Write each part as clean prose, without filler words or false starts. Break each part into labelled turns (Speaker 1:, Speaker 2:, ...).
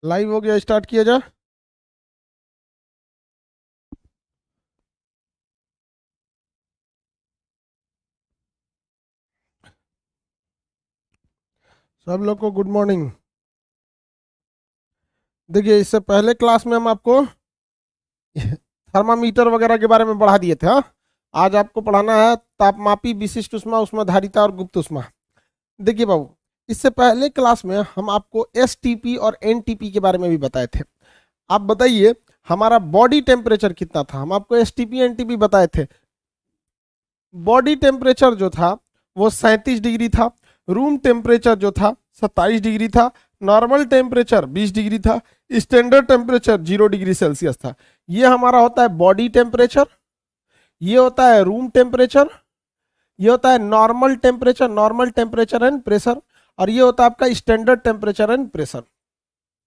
Speaker 1: Live हो गया, start किया जाए। सब लोग को गुड मॉर्निंग। देखिए, इससे पहले क्लास में हम आपको थर्मामीटर वगैरह के बारे में पढ़ा दिए थे। हाँ, आज आपको पढ़ाना है तापमापी, विशिष्ट उष्मा, उष्माधारिता और गुप्त उष्मा। देखिए बाबू, इससे पहले क्लास में हम आपको एसटीपी और एनटीपी के बारे में भी बताए थे। आप बताइए हमारा बॉडी टेम्परेचर कितना था। हम आपको एसटीपी एनटीपी बताए थे। बॉडी टेम्परेचर जो था वो 37 डिग्री था। रूम टेम्परेचर जो था 27 डिग्री था। नॉर्मल टेम्परेचर 20 डिग्री था। स्टैंडर्ड टेम्परेचर 0 डिग्री सेल्सियस था। ये हमारा होता है बॉडी टेम्परेचर, ये होता है रूम टेम्परेचर, ये होता है नॉर्मल टेम्परेचर एंड प्रेशर, और ये होता है आपका स्टैंडर्ड टेम्परेचर एंड प्रेशर।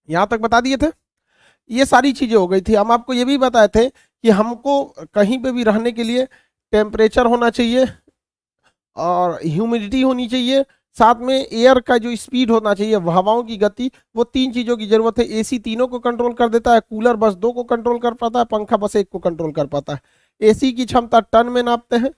Speaker 1: यहां तक बता दिए थे। ये सारी चीजें हो गई थी। हम आपको ये भी बताए थे कि हमको कहीं पे भी रहने के लिए टेम्परेचर होना चाहिए और ह्यूमिडिटी होनी चाहिए, साथ में एयर का जो स्पीड होना चाहिए, हवाओं की गति। वो तीन चीजों की जरूरत है। एसी तीनों को कंट्रोल कर देता है, कूलर बस दो को कंट्रोल कर पाता है, पंखा बस एक को कंट्रोल कर पाता है। एसी की क्षमता टन में नापते हैं,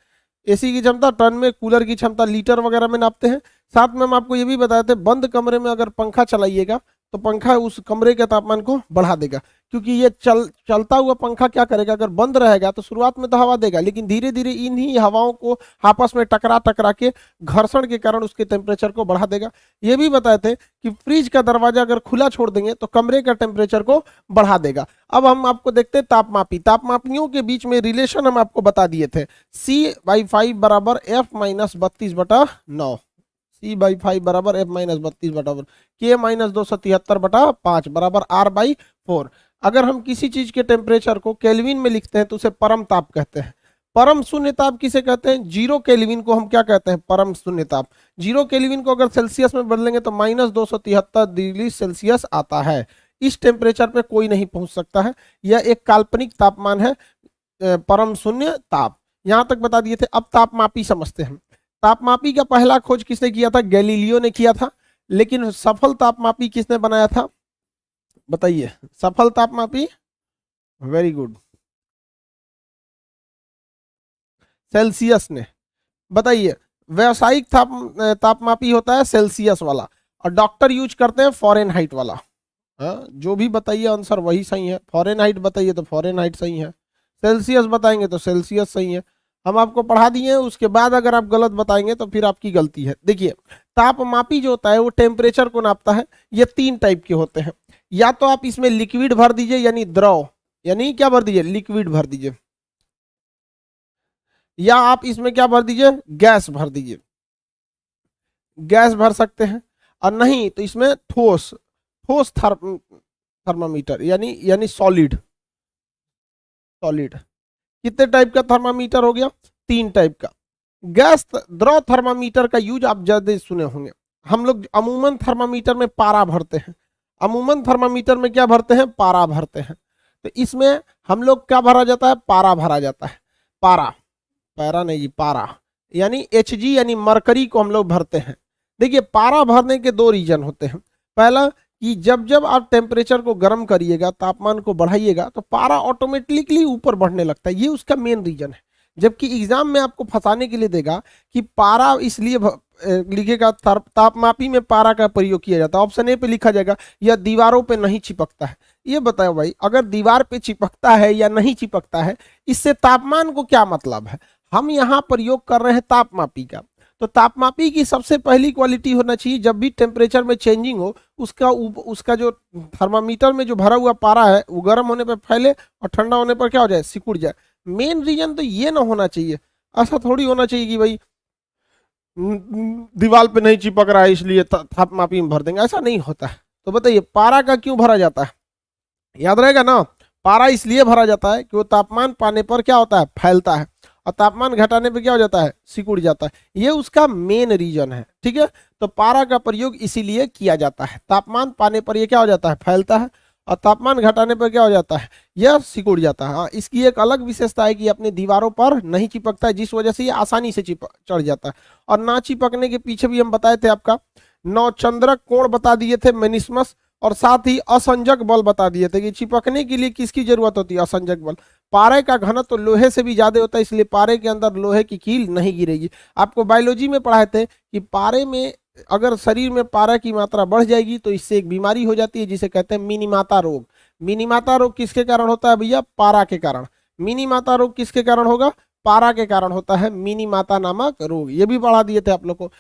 Speaker 1: एसी की क्षमता टन में, कूलर की क्षमता लीटर वगैरह में नापते हैं। साथ में हम आपको ये भी बताए थे, बंद कमरे में अगर पंखा चलाइएगा तो पंखा उस कमरे के तापमान को बढ़ा देगा, क्योंकि ये चलता हुआ पंखा क्या करेगा, अगर बंद रहेगा तो शुरुआत में तो हवा देगा, लेकिन धीरे धीरे इन्हीं हवाओं को आपस में टकरा टकरा के घर्षण के कारण उसके टेम्परेचर को बढ़ा देगा। ये भी बताए थे कि फ्रिज का दरवाजा अगर खुला छोड़ देंगे तो कमरे का टेम्परेचर को बढ़ा देगा। अब हम आपको देखते हैं तापमापी। तापमापियों के बीच में रिलेशन हम आपको बता दिए थे। C/5 बराबर F-32/9। C/5 बराबर F-32/4, K-273/5 बराबर R/4। अगर हम किसी चीज के टेम्परेचर को केल्विन में लिखते हैं तो उसे परम ताप कहते हैं। परम शून्य ताप किसे कहते हैं? 0 केल्विन को हम क्या कहते हैं? परम शून्य ताप। 0 केल्विन को अगर सेल्सियस में बदलेंगे तो -273 डिग्री सेल्सियस आता है। इस टेम्परेचर पे कोई नहीं पहुंच सकता है। यह एक काल्पनिक तापमान है, परम शून्य ताप। यहां तक बता दिए थे। अब तापमापी समझते हैं। तापमापी का पहला खोज किसने किया था? गैलीलियो ने किया था। लेकिन सफल तापमापी किसने बनाया था? बताइए, सफल तापमापी। वेरी गुड, सेल्सियस ने। बताइए, व्यावसायिक तापमापी होता है सेल्सियस वाला, और डॉक्टर यूज करते हैं फॉरेनहाइट वाला। हाँ, जो भी बताइए आंसर वही सही है। फॉरेनहाइट बताइए तो फॉरेनहाइट सही है, सेल्सियस बताएंगे तो सेल्सियस सही है। हम आपको पढ़ा दिए हैं, उसके बाद अगर आप गलत बताएंगे तो फिर आपकी गलती है। देखिए, तापमापी जो होता है वो टेम्परेचर को नापता है। ये 3 टाइप के होते हैं। या तो आप इसमें लिक्विड भर दीजिए, यानी द्रव, यानी क्या भर दीजिए? लिक्विड भर दीजिए। या आप इसमें क्या भर दीजिए? गैस भर दीजिए। गैस भर सकते हैं। और नहीं तो इसमें ठोस ठोस थर्मामीटर, यानी सॉलिड। सॉलिड कितने टाइप का थर्मामीटर हो गया? 3 टाइप का। गैस द्रव थर्मामीटर का यूज आप ज्यादा सुने होंगे। हम लोग अमूमन थर्मामीटर में पारा भरते हैं। अमूमन थर्मामीटर में क्या भरते हैं? पारा भरते हैं। तो इसमें हम लोग क्या भरा जाता है? पारा भरा जाता है। पारा, पैरा नहीं जी, पारा, यानी Hg यानी मरकरी को हम लोग भरते हैं। देखिए, पारा भरने के 2 रीजन होते हैं। पहला कि जब जब आप टेम्परेचर को गर्म करिएगा, तापमान को बढ़ाइएगा, तो पारा ऑटोमेटिकली ऊपर बढ़ने लगता है। ये उसका मेन रीजन है। जबकि एग्जाम में आपको फंसाने के लिए देगा कि पारा इसलिए लिखेगा, तापमापी में पारा का प्रयोग किया जाता है। ऑप्शन ए पे लिखा जाएगा यह दीवारों पे नहीं चिपकता है। ये बताओ भाई, अगर दीवार पे चिपकता है या नहीं चिपकता है, इससे तापमान को क्या मतलब है? हम यहाँ प्रयोग कर रहे हैं तापमापी का। तो तापमापी की सबसे पहली क्वालिटी होना चाहिए, जब भी टेम्परेचर में चेंजिंग हो, उसका जो थर्मामीटर में जो भरा हुआ पारा है वो गर्म होने पर फैले और ठंडा होने पर क्या हो जाए? सिकुड़ जाए। मेन रीजन तो ये ना होना चाहिए। ऐसा थोड़ी होना चाहिए कि भाई दीवार पे नहीं चिपक रहा है इसलिए तापमापी में भर देंगे, ऐसा नहीं होता है। तो बताइए, पारा का क्यों भरा जाता है? याद रहेगा ना, पारा इसलिए भरा जाता है कि वो तापमान पाने पर क्या होता है? फैलता है, और तापमान घटाने पे क्या हो जाता है? सिकुड़ जाता है। ये उसका मेन रीजन है। ठीक है, तो पारा का प्रयोग इसीलिए किया जाता है। तापमान पाने पर ये क्या हो जाता है? फैलता है, और तापमान घटाने पर क्या हो जाता है? यह सिकुड़ जाता है। हाँ, इसकी एक अलग विशेषता है कि अपने दीवारों पर नहीं चिपकता है, जिस वजह से ये आसानी से चढ़ जाता है। और ना चिपकने के पीछे भी हम बताए थे आपका नौचंद्रक कोण बता दिए थे, मेनिस्मस। और साथ ही असंजक बल बता दिए थे कि चिपकने के लिए किसकी जरूरत होती है, असंजक बल। पारे का घनत्व तो लोहे से भी ज्यादा होता है, इसलिए पारे के अंदर लोहे की कील नहीं गिरेगी। आपको बायोलॉजी में पढ़ाए थे कि पारे में अगर शरीर में पारा की मात्रा बढ़ जाएगी तो इससे एक बीमारी हो जाती है जिसे कहते हैं मिनीमाता रोग। मिनीमाता रोग किसके कारण होता है भैया, पारा के कारण। मिनीमाता रोग किसके कारण होगा, पारा के कारण होता है मिनीमाता नामक रोग। ये भी पढ़ा दिए थे आप लोग को।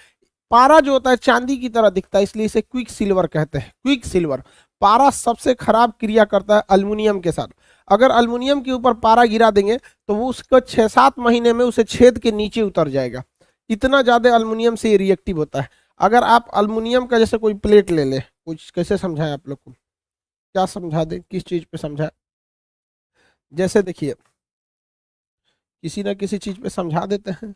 Speaker 1: पारा जो होता है चांदी की तरह दिखता है, इसलिए इसे क्विक सिल्वर कहते हैं, क्विक सिल्वर। पारा सबसे खराब क्रिया करता है अल्युमिनियम के साथ। अगर अल्युमिनियम के ऊपर पारा गिरा देंगे तो वो उसको 6-7 महीने में उसे छेद के नीचे उतर जाएगा, इतना ज्यादा अल्युमिनियम से रिएक्टिव होता है। अगर आप अल्युमिनियम का जैसे कोई प्लेट ले ले, कुछ कैसे समझाएं आप लोग को, क्या समझा दें, किस चीज पे समझाएं? जैसे देखिए किसी ना किसी चीज पे समझा देते हैं।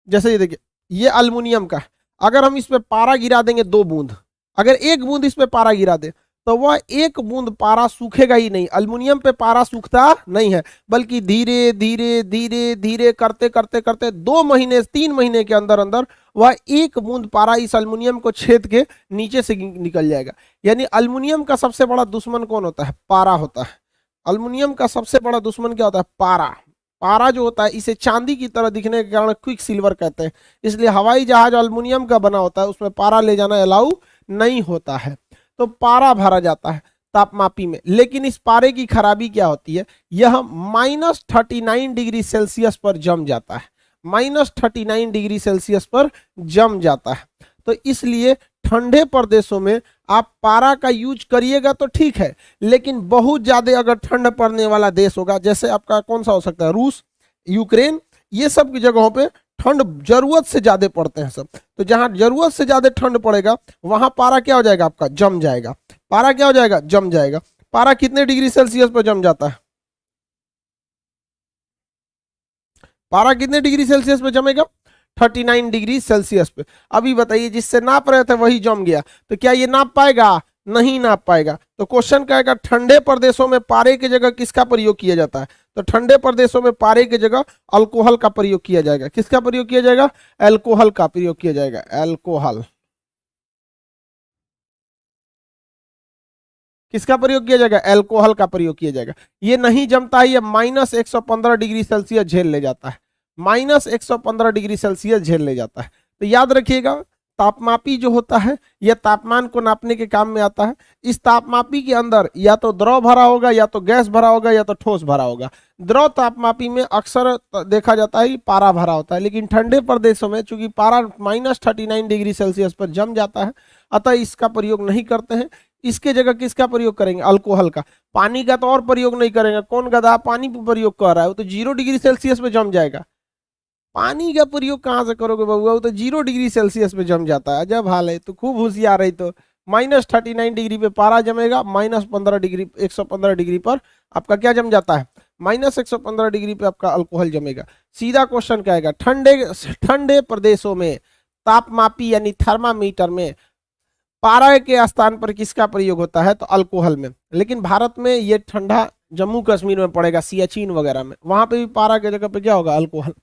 Speaker 1: जैसे ये देखिए, ये अल्युमिनियम का, अगर हम इस पे पारा गिरा देंगे 2 बूंद, अगर 1 बूंद इस पे पारा गिरा दे तो वह 1 बूंद पारा सूखेगा ही नहीं। अल्युमिनियम पे पारा सूखता नहीं है, बल्कि धीरे धीरे धीरे धीरे करते करते करते 2 महीने 3 महीने के अंदर अंदर वह 1 बूंद पारा इस अल्युमिनियम को छेद के नीचे से निकल जाएगा। यानी अल्युमिनियम का सबसे बड़ा दुश्मन कौन होता है, पारा होता है। अल्युमिनियम का सबसे बड़ा दुश्मन क्या होता है, पारा। पारा जो होता है इसे चांदी की तरह दिखने के कारण क्विक सिल्वर कहते हैं, इसलिए हवाई जहाज अल्युमिनियम का बना होता है, उसमें पारा ले जाना अलाउ नहीं होता है। तो पारा भरा जाता है तापमापी में, लेकिन इस पारे की खराबी क्या होती है, यह -39 डिग्री सेल्सियस पर जम जाता है, -39 डिग्री सेल्सियस पर जम जाता है। तो इसलिए ठंडे प्रदेशों में आप पारा का यूज करिएगा तो ठीक है, लेकिन बहुत ज्यादा अगर ठंड पड़ने वाला देश होगा, जैसे आपका कौन सा हो सकता है, रूस, यूक्रेन, ये सब की जगहों पे ठंड जरूरत से ज्यादा पड़ते हैं सब। तो जहां जरूरत से ज्यादा ठंड पड़ेगा वहां पारा क्या हो जाएगा, आपका जम जाएगा। पारा क्या हो जाएगा, जम जाएगा। पारा कितने डिग्री सेल्सियस पर जम जाता है, पारा कितने डिग्री सेल्सियस पे जमेगा, 39 डिग्री सेल्सियस पे। अभी बताइए जिससे नाप रहे थे वही जम गया, तो क्या ये नाप पाएगा, नहीं नाप पाएगा। तो क्वेश्चन कहेगा ठंडे प्रदेशों में पारे की जगह किसका प्रयोग किया जाता है, तो ठंडे प्रदेशों में पारे की जगह अल्कोहल का प्रयोग किया जाएगा। किसका प्रयोग किया जाएगा, अल्कोहल का प्रयोग किया जाएगा, अल्कोहल। किसका प्रयोग किया जाएगा, अल्कोहल का प्रयोग किया जाएगा। ये नहीं जमता है, ये -115 डिग्री सेल्सियस झेल ले जाता है, -115 डिग्री सेल्सियस झेल ले जाता है। तो याद रखिएगा तापमापी जो होता है यह तापमान को नापने के काम में आता है। इस तापमापी के अंदर या तो द्रव भरा होगा, या तो गैस भरा होगा, या तो ठोस भरा होगा। द्रव तापमापी में अक्सर देखा जाता है कि पारा भरा होता है, लेकिन ठंडे प्रदेशों में चूंकि पारा -39 डिग्री सेल्सियस पर जम जाता है, अतः इसका प्रयोग नहीं करते हैं। इसके जगह किसका प्रयोग करेंगे, अल्कोहल का। पानी का तो और प्रयोग नहीं करेंगे, कौन गधा पानी पर प्रयोग कर रहा है, वो तो 0 डिग्री सेल्सियस पे जम जाएगा। पानी का प्रयोग कहाँ से करोगे बबुआ, वो तो 0 डिग्री सेल्सियस पे जम जाता है। अजब हाल है, तो खूब होशियार है। तो -39 डिग्री पे पारा जमेगा, -15 डिग्री 115 डिग्री पर आपका क्या जम जाता है, -115 डिग्री पे आपका अल्कोहल जमेगा। सीधा क्वेश्चन क्या आएगा, ठंडे ठंडे प्रदेशों में तापमापी यानी थर्मामीटर में पारा के स्थान पर किसका प्रयोग होता है, तो अल्कोहल में। लेकिन भारत में ये ठंडा जम्मू कश्मीर में पड़ेगा, सियाचिन वगैरह में, वहां पे भी पारा के जगह पे क्या होगा, अल्कोहल।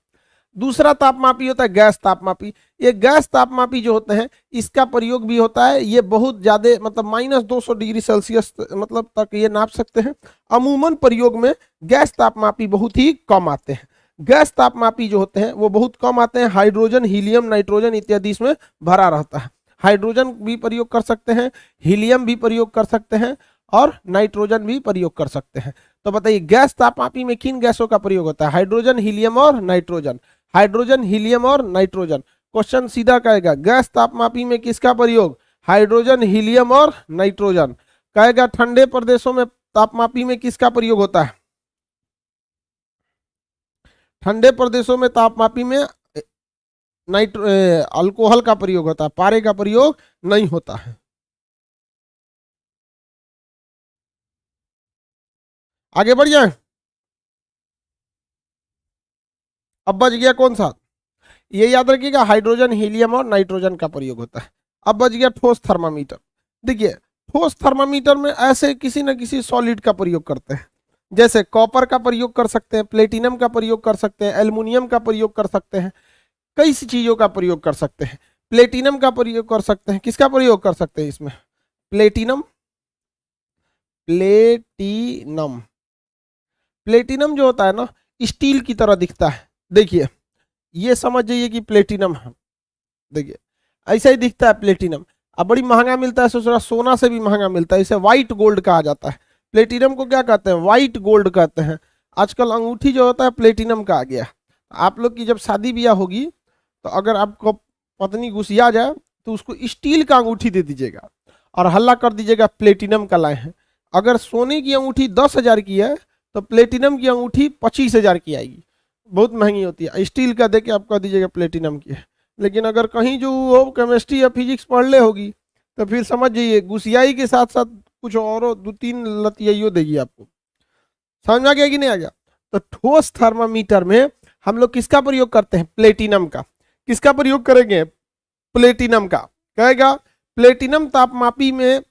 Speaker 1: दूसरा तापमापी होता है गैस तापमापी। ये गैस तापमापी जो होते हैं इसका प्रयोग भी होता है, ये बहुत ज्यादा मतलब -200 डिग्री सेल्सियस मतलब तक ये नाप सकते हैं। अमूमन प्रयोग में गैस तापमापी बहुत ही कम आते हैं। गैस तापमापी जो होते हैं वो बहुत कम आते हैं। हाइड्रोजन, हीलियम, नाइट्रोजन इत्यादि इसमें भरा रहता है। हाइड्रोजन भी प्रयोग कर सकते हैं, हीलियम भी प्रयोग कर सकते हैं, और नाइट्रोजन भी प्रयोग कर सकते हैं। तो बताइए गैस तापमापी में किन गैसों का प्रयोग होता है, हाइड्रोजन, हीलियम और नाइट्रोजन। हाइड्रोजन, हीलियम और नाइट्रोजन। क्वेश्चन सीधा कहेगा गैस तापमापी में किसका प्रयोग, हाइड्रोजन, हीलियम और नाइट्रोजन। कहेगा ठंडे प्रदेशों में तापमापी में किसका प्रयोग होता है, ठंडे प्रदेशों में तापमापी में अल्कोहल का प्रयोग होता है, पारे का प्रयोग नहीं होता है। आगे बढ़ जाए। अब बच गया कौन सा, ये याद रखिएगा हाइड्रोजन, हीलियम और नाइट्रोजन का प्रयोग होता है। अब बच गया ठोस थर्मामीटर। देखिए ठोस थर्मामीटर में ऐसे किसी न किसी सॉलिड का प्रयोग करते हैं, जैसे कॉपर का प्रयोग कर सकते हैं, प्लेटिनम का प्रयोग कर सकते हैं, एल्युमिनियम का प्रयोग कर सकते हैं, कई सी चीजों का प्रयोग कर सकते हैं। प्लेटिनम का प्रयोग कर सकते हैं, किसका प्रयोग कर सकते हैं इसमें, प्लेटिनम, प्लेटिनम। प्लेटिनम जो होता है ना स्टील की तरह दिखता है, देखिए ये समझ जाइए कि प्लेटिनम है, देखिए ऐसा ही दिखता है प्लेटिनम। अब बड़ी महंगा मिलता है, सोच सोना से भी महंगा मिलता है, इसे व्हाइट गोल्ड कहा जाता है। प्लेटिनम को क्या कहते हैं? व्हाइट गोल्ड कहते हैं। आजकल अंगूठी जो होता है प्लेटिनम का आ गया। आप लोग की जब शादी ब्याह होगी तो अगर आपको पत्नी घुसिया जाए तो उसको स्टील का अंगूठी दे दीजिएगा और हल्ला कर दीजिएगा प्लेटिनम का लाए हैं। अगर सोने की अंगूठी 10,000 की है तो प्लेटिनम की अंगूठी 25,000 की आएगी, बहुत महंगी होती है। स्टील का दे के आप कह दीजिएगा प्लेटिनम की है। लेकिन अगर कहीं जो वो केमिस्ट्री या फिजिक्स पढ़ ले होगी तो फिर समझ जाइए घुसियाई के साथ साथ कुछ और 2-3 लतियाइयो देगी आपको। समझ में आ गया कि नहीं आ गया? तो ठोस थर्मामीटर में हम लोग किसका प्रयोग करते हैं? प्लेटिनम का। किसका प्रयोग करेंगे? प्लेटिनम का। कहेगा प्लेटिनम तापमापी में,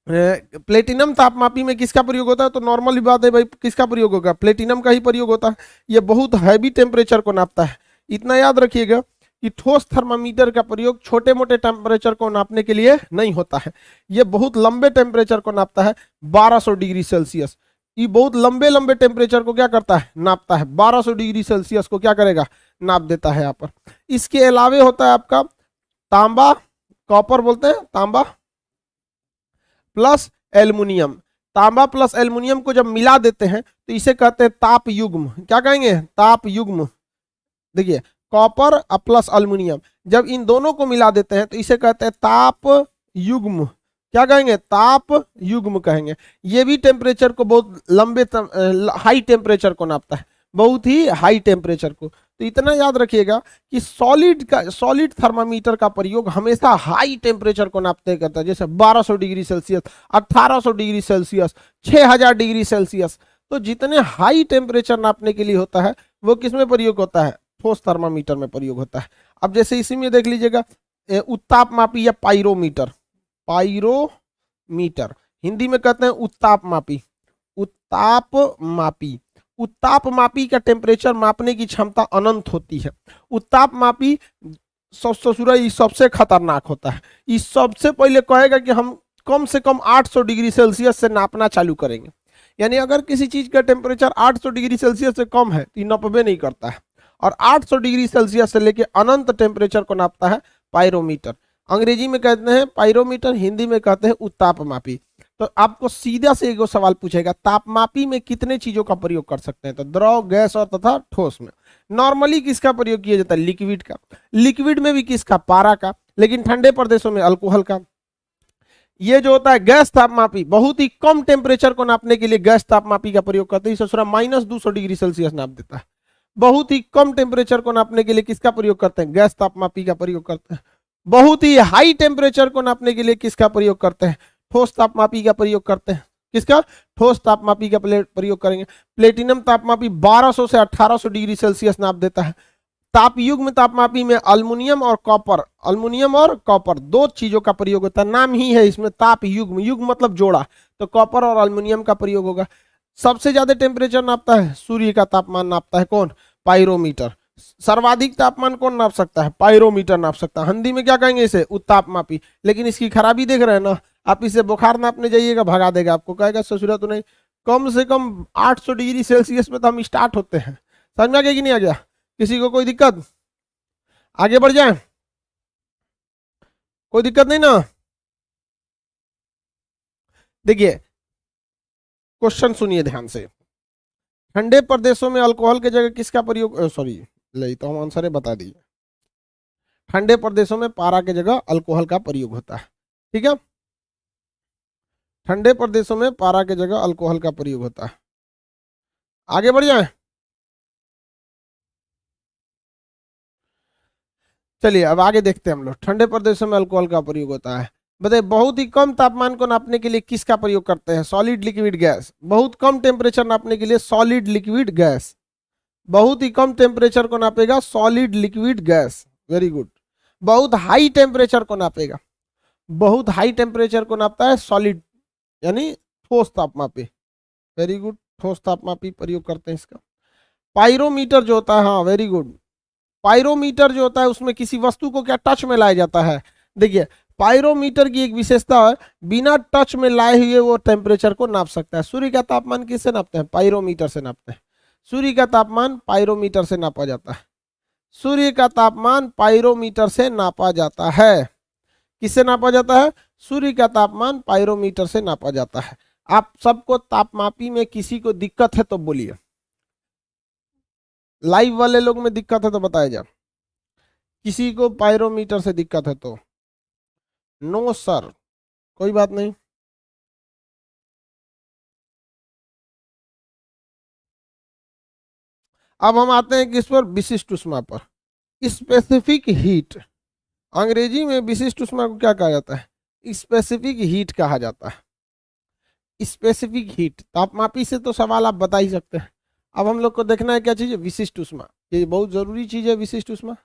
Speaker 1: प्लेटिनम तापमापी में किसका प्रयोग होता है? तो नॉर्मल बात है भाई, किसका प्रयोग होगा? प्लेटिनम का ही प्रयोग होता है। ये बहुत हैवी टेम्परेचर को नापता है। इतना याद रखिएगा कि ठोस थर्मामीटर का प्रयोग छोटे मोटे टेम्परेचर को नापने के लिए नहीं होता है, ये बहुत लंबे टेम्परेचर को नापता है, 1200 डिग्री सेल्सियस। ये बहुत लंबे लंबे टेम्परेचर को क्या करता है? नापता है। 1200 डिग्री सेल्सियस को क्या करेगा? नाप देता है यहाँ पर। इसके अलावे होता है आपका तांबा, कॉपर बोलते हैं, तांबा प्लस एल्युमिनियम। तांबा प्लस एल्युमिनियम को जब मिला देते हैं तो इसे कहते हैं ताप युग्म। क्या कहेंगे? ताप युग्म। देखिए कॉपर प्लस एल्युमिनियम, जब इन दोनों को मिला देते हैं तो इसे कहते हैं ताप युग्म। क्या कहेंगे? ताप युग्म कहेंगे। ये भी टेम्परेचर को बहुत लंबे हाई टेम्परेचर को नापता है, बहुत ही हाई टेम्परेचर को। तो इतना याद रखिएगा कि सॉलिड थर्मामीटर का प्रयोग हमेशा हाई टेम्परेचर को नापते करता है, जैसे 1200 degree Celsius, 1800 degree Celsius, 6000 degree Celsius. तो जितने हाई टेम्परेचर नापने के लिए होता है वो किसमें प्रयोग होता है? ठोस थर्मामीटर में प्रयोग होता है। अब जैसे इसी में देख लीजिएगा उत्ताप मापी या पाइरोमीटर। पाइरोमीटर हिंदी में कहते हैं उत्ताप मापी। उत्ताप मापी, उत्ताप मापी का टेम्परेचर मापने की क्षमता अनंत होती है। उत्ताप मापी सबसे खतरनाक होता है। इस सबसे पहले कहेगा कि हम कम से कम 800 डिग्री सेल्सियस से नापना चालू करेंगे। यानी अगर किसी चीज का टेम्परेचर 800 डिग्री सेल्सियस से कम है तो ये नपबे नहीं करता है, और 800 डिग्री सेल्सियस से लेके अनंत टेम्परेचर को नापता है पाइरोमीटर। अंग्रेजी में कहते हैं पाइरोमीटर, हिंदी में कहते हैं उत्ताप मापी। तो आपको सीधा से एक सवाल पूछेगा, तापमापी में कितने चीजों का प्रयोग कर सकते हैं? तो द्रव, गैस और तथा ठोस में। नॉर्मली किसका प्रयोग किया जाता है? लिक्विड का। लिक्विड में भी किसका? पारा का। लेकिन ठंडे प्रदेशों में अल्कोहल का। ये जो होता है गैस तापमापी, बहुत ही कम टेम्परेचर को नापने के लिए गैस तापमापी का प्रयोग करते हैं। ससुरा -200 डिग्री सेल्सियस नाप देता है। बहुत ही कम टेम्परेचर को नापने के लिए किसका प्रयोग करते हैं? गैस तापमापी का प्रयोग करते हैं। बहुत ही हाई टेम्परेचर को नापने के लिए किसका प्रयोग करते हैं? ठोस तापमापी का प्रयोग करते हैं। किसका? ठोस तापमापी का प्रयोग करेंगे। प्लेटिनम तापमापी 1200 से 1800 डिग्री सेल्सियस नाप देता है। तापयुग्म तापमापी में अल्युमिनियम और कॉपर दो चीजों का प्रयोग होता है। नाम ही है इसमें तापयुग्म, युग्म मतलब जोड़ा, तो कॉपर और अल्युमिनियम का प्रयोग होगा। सबसे ज्यादा टेम्परेचर नापता है, सूर्य का तापमान नापता है कौन? पाइरोमीटर। सर्वाधिक तापमान कौन नाप सकता है? पाइरोमीटर नाप सकता है। हिंदी में क्या कहेंगे इसे? उत्ताप मापी। लेकिन इसकी खराबी देख रहे हैं ना, आप इसे बुखार नापने जाइएगा भगा देगा आपको, कहेगा ससुरा तो नहीं, कम से कम 800 डिग्री सेल्सियस में तो हम स्टार्ट होते हैं। समझ में आ गया कि नहीं आ गया? किसी को कोई दिक्कत? आगे बढ़ जाए, कोई दिक्कत नहीं ना? देखिए क्वेश्चन सुनिए ध्यान से। ठंडे प्रदेशों में अल्कोहल की जगह किसका प्रयोग, सॉरी ले तो हम आंसर बता दिए। ठंडे प्रदेशों में पारा की जगह अल्कोहल का प्रयोग होता है। ठीक है, ठंडे प्रदेशों में पारा की जगह अल्कोहल का प्रयोग होता है। आगे बढ़ जाए, चलिए अब आगे देखते हैं हम लोग। ठंडे प्रदेशों में अल्कोहल का प्रयोग होता है। बताइए बहुत ही कम तापमान को नापने के लिए किसका प्रयोग करते हैं? Solid liquid gas. बहुत कम टेम्परेचर नापने के लिए सॉलिड लिक्विड गैस। बहुत ही कम टेम्परेचर को नापेगा solid liquid gas. Very good. बहुत हाई टेम्परेचर को नापेगा, बहुत हाई टेम्परेचर को नापता है सॉलिड यानी ठोस तापमापी। वेरी गुड, ठोस तापमापी प्रयोग करते हैं इसका। पाइरोमीटर जो होता है, हाँ वेरी गुड, पाइरोमीटर जो होता है उसमें किसी वस्तु को क्या टच में लाया जाता है? देखिए पायरोमीटर की एक विशेषता है, बिना टच में लाए हुए वो टेम्परेचर को नाप सकता है। सूर्य का तापमान किससे नापते हैं? पायरोमीटर से नापते हैं। सूर्य का तापमान पायरोमीटर से नापा जाता है। सूर्य का तापमान पायरोमीटर से नापा जाता है। किससे नापा जाता है? सूर्य का तापमान पायरोमीटर से नापा जाता है। आप सबको तापमापी में किसी को दिक्कत है तो बोलिए, लाइव वाले लोग में दिक्कत है तो बताया जाए। किसी को पायरोमीटर से दिक्कत है तो नो सर, कोई बात नहीं। अब हम आते हैं किस पर? विशिष्ट ऊष्मा पर। स्पेसिफिक हीट, अंग्रेजी में विशिष्ट ऊष्मा को क्या कहा जाता है? स्पेसिफिक हीट कहा जाता है। स्पेसिफिक हीट, तापमापी से तो सवाल आप बता ही सकते हैं। अब हम लोग को देखना है क्या चीज है? विशिष्ट ऊष्मा। ये बहुत जरूरी चीज है विशिष्ट ऊष्मा।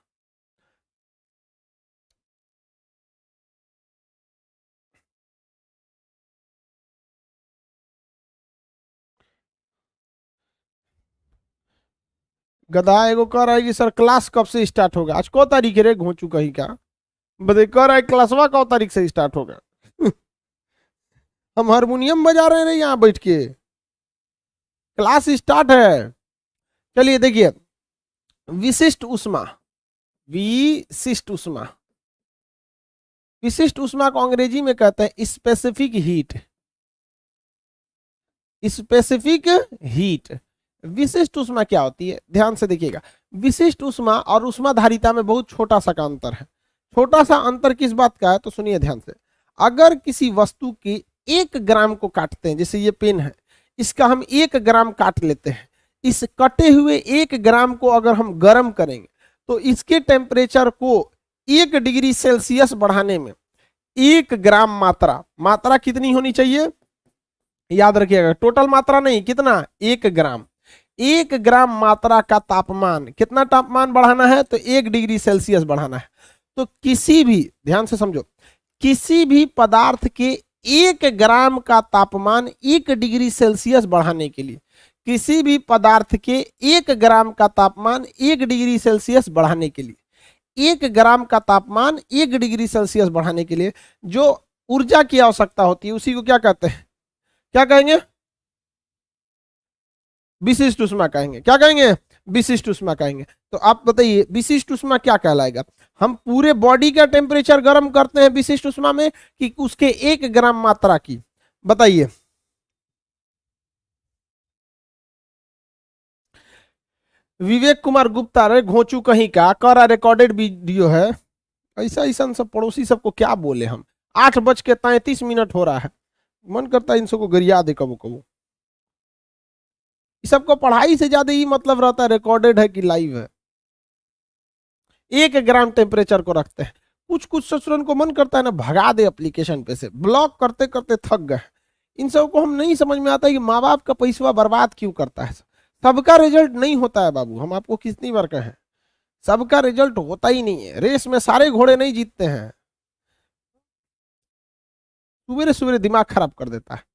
Speaker 1: गधा एगो कह रहा है कि सर क्लास कब से स्टार्ट होगा? आज को तारीख है रे घोंचू कहीं का? बदे कह रहा है क्लासवा कौ तारीख से स्टार्ट होगा? हम हारमोनियम बजा रहे हैं यहाँ बैठ के, क्लास स्टार्ट है। चलिए देखिए, विशिष्ट ऊष्मा, विशिष्ट ऊष्मा, विशिष्ट ऊष्मा को अंग्रेजी में कहते हैं स्पेसिफिक हीट। Specific heat. विशिष्ट ऊष्मा क्या होती है? ध्यान से देखिएगा, विशिष्ट ऊष्मा और ऊष्माधारिता में बहुत छोटा सा का अंतर है। छोटा सा अंतर किस बात का है? तो सुनिए ध्यान से। अगर किसी वस्तु के 1 ग्राम को काटते हैं, जैसे ये पेन है, इसका हम 1 ग्राम काट लेते हैं, इस कटे हुए 1 ग्राम को अगर हम गर्म करेंगे तो इसके टेम्परेचर को 1 डिग्री सेल्सियस बढ़ाने में 1 ग्राम मात्रा, मात्रा कितनी होनी चाहिए? याद रखिएगा, टोटल मात्रा नहीं, कितना? 1 ग्राम। 1 ग्राम मात्रा का तापमान, कितना तापमान बढ़ाना है? तो 1 डिग्री सेल्सियस बढ़ाना है। तो किसी भी, ध्यान से समझो, किसी भी पदार्थ के 1 ग्राम का तापमान 1 डिग्री सेल्सियस बढ़ाने के लिए, किसी भी पदार्थ के 1 ग्राम का तापमान 1 डिग्री सेल्सियस बढ़ाने के लिए, 1 ग्राम का तापमान 1 डिग्री सेल्सियस बढ़ाने के लिए जो ऊर्जा की आवश्यकता होती है उसी को क्या कहते हैं? क्या कहेंगे? विशिष्ट ऊष्मा कहेंगे। क्या कहेंगे? विशिष्ट ऊष्मा कहेंगे। तो आप बताइए विशिष्ट ऊष्मा क्या कहलाएगा? हम पूरे बॉडी का टेम्परेचर गर्म करते हैं विशिष्ट ऊष्मा में, कि उसके 1 ग्राम मात्रा की? बताइए। विवेक कुमार गुप्ता, रे घोंचू कहीं का, कर रहा रिकॉर्डेड वीडियो है। ऐसा ऐसा सब पड़ोसी सबको क्या बोले हम? 8:33 हो रहा है, मन करता है इन सबको गरिया दे कबो कबो। सबको पढ़ाई से ज्यादा ही मतलब रहता है रिकॉर्डेड है कि लाइव है। 1 ग्राम टेम्परेचर को रखते हैं। कुछ कुछ ससुरन को मन करता है ना भगा दे एप्लीकेशन पे से, ब्लॉक करते करते थक गए। इन सबको हम नहीं समझ में आता है कि माँ बाप का पैसा बर्बाद क्यों करता है। सबका रिजल्ट नहीं होता है बाबू, हम आपको कितनी बार कहें, सबका रिजल्ट होता ही नहीं है। रेस में सारे घोड़े नहीं जीतते हैं। सुबेरे सुबेरे दिमाग खराब कर देता है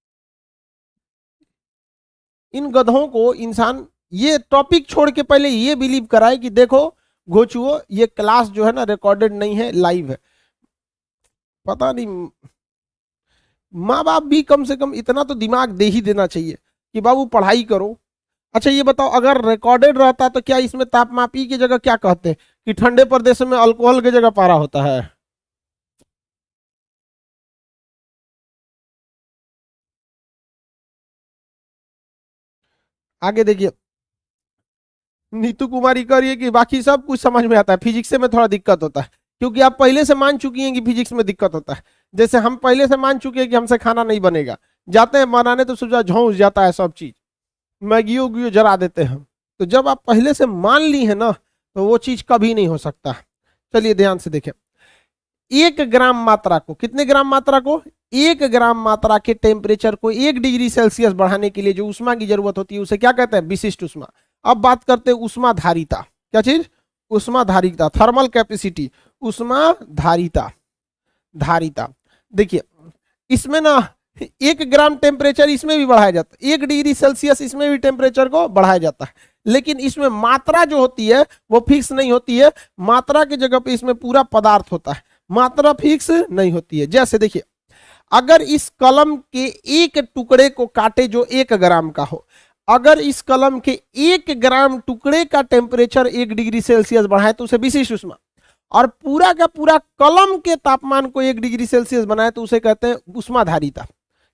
Speaker 1: इन गधों को। इंसान ये टॉपिक छोड़ के पहले ये बिलीव कराए कि देखो घोचुओ, ये क्लास जो है ना रिकॉर्डेड नहीं है, लाइव है। पता नहीं, माँ बाप भी कम से कम इतना तो दिमाग दे ही देना चाहिए कि बाबू पढ़ाई करो। अच्छा ये बताओ, अगर रिकॉर्डेड रहता तो क्या इसमें तापमापी की जगह क्या कहते हैं कि ठंडे प्रदेश में अल्कोहल की जगह पारा होता है? आगे देखिए, नीतू कुमारी कह रही है कि बाकी सब कुछ समझ में आता है, फिजिक्स में थोड़ा दिक्कत होता है, क्योंकि आप पहले से मान चुकी हैं कि फिजिक्स में दिक्कत होता है। जैसे हम पहले से मान चुके हैं कि हमसे खाना नहीं बनेगा, जाते हैं बनाने तो सुझा झोंस जाता है सब चीज, मैगी उगी जला देते हैं। तो जब आप पहले से मान ली है ना, तो वो चीज कभी नहीं हो सकता। चलिए ध्यान से देखें, 1 ग्राम मात्रा को, कितने ग्राम मात्रा को? 1 ग्राम मात्रा के टेम्परेचर को 1 डिग्री सेल्सियस बढ़ाने के लिए जो ऊष्मा की जरूरत होती है उसे क्या कहते हैं? विशिष्ट ऊष्मा। अब बात करते हैं ऊष्मा धारिता। क्या चीज? ऊष्मा धारिता, थर्मल कैपेसिटी, ऊष्मा धारिता। धारिता देखिए, इसमें ना 1 ग्राम टेम्परेचर इसमें भी बढ़ाया जाता है, 1 डिग्री सेल्सियस इसमें भी टेम्परेचर को बढ़ाया जाता है, लेकिन इसमें मात्रा जो होती है वो फिक्स नहीं होती है। मात्रा की जगह पे इसमें पूरा पदार्थ होता है। मात्रा फिक्स नहीं होती है। जैसे देखिए, अगर इस कलम के एक टुकड़े को काटे जो 1 ग्राम का हो, अगर इस कलम के 1 ग्राम टुकड़े का टेम्परेचर 1 डिग्री सेल्सियस बढ़ाए तो उसे विशिष्ट उष्मा, और पूरा का पूरा कलम के तापमान को 1 डिग्री सेल्सियस बनाए तो उसे कहते हैं उष्माधारिता।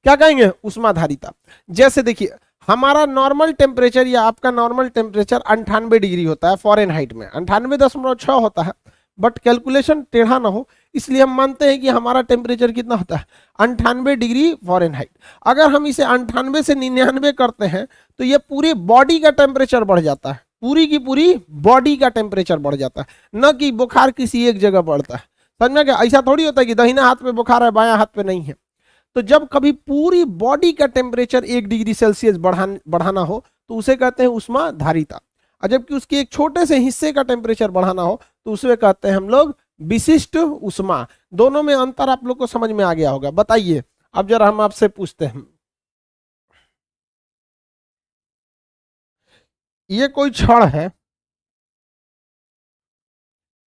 Speaker 1: क्या कहेंगे? उष्माधारिता। जैसे देखिए, हमारा नॉर्मल टेम्परेचर या आपका नॉर्मल टेम्परेचर 98 डिग्री होता है फॉरेनहाइट में, 98.6 होता है, बट कैलकुलेशन टेढ़ा ना हो इसलिए हम मानते हैं कि हमारा टेम्परेचर कितना होता है 98 डिग्री फॉरेनहाइट। अगर हम इसे 98 से 99 करते हैं तो ये पूरी बॉडी का टेम्परेचर बढ़ जाता है, पूरी की पूरी बॉडी का टेम्परेचर बढ़ जाता है, न कि बुखार किसी एक जगह बढ़ता है। समझ में? क्या ऐसा थोड़ी होता है कि दाहिना हाथ पे बुखार है बायां हाथ पे नहीं है। तो जब कभी पूरी बॉडी का टेम्परेचर 1 डिग्री सेल्सियस बढ़ाना हो तो उसे कहते हैं उष्माधारिता, और जबकि उसके एक छोटे से हिस्से का टेम्परेचर बढ़ाना हो तो उसे कहते हैं हम लोग विशिष्ट उष्मा। दोनों में अंतर आप लोग को समझ में आ गया होगा। बताइए, अब जरा हम आपसे पूछते हैं, ये कोई छड़ है,